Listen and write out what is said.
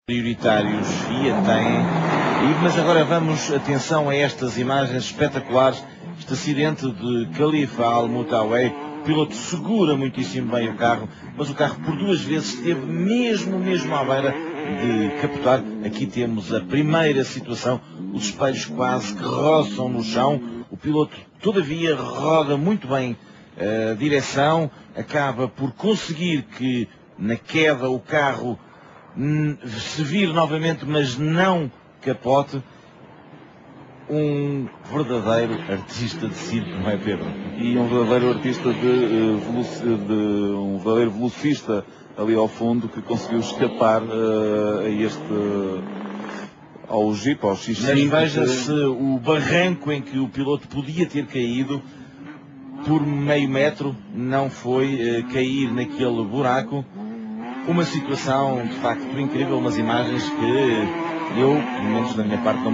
prioritários e a têm. Mas agora vamos, atenção a estas imagens espetaculares. Este acidente de Khalifa Al-Moutaouei. O piloto segura muitíssimo bem o carro, mas o carro por duas vezes esteve mesmo à beira de capotar. Aqui temos a primeira situação, os espelhos quase que roçam no chão. O piloto, todavia, roda muito bem a direção, acaba por conseguir que na queda o carro se vire novamente, mas não capote. Um verdadeiro artista de circo, não é, Pedro? E um verdadeiro artista um verdadeiro velocista ali ao fundo, que conseguiu escapar ao Jeep, ao X5. Mas veja-se o barranco em que o piloto podia ter caído por meio metro, não foi cair naquele buraco. Uma situação de facto incrível, umas imagens que eu, pelo menos da minha parte, não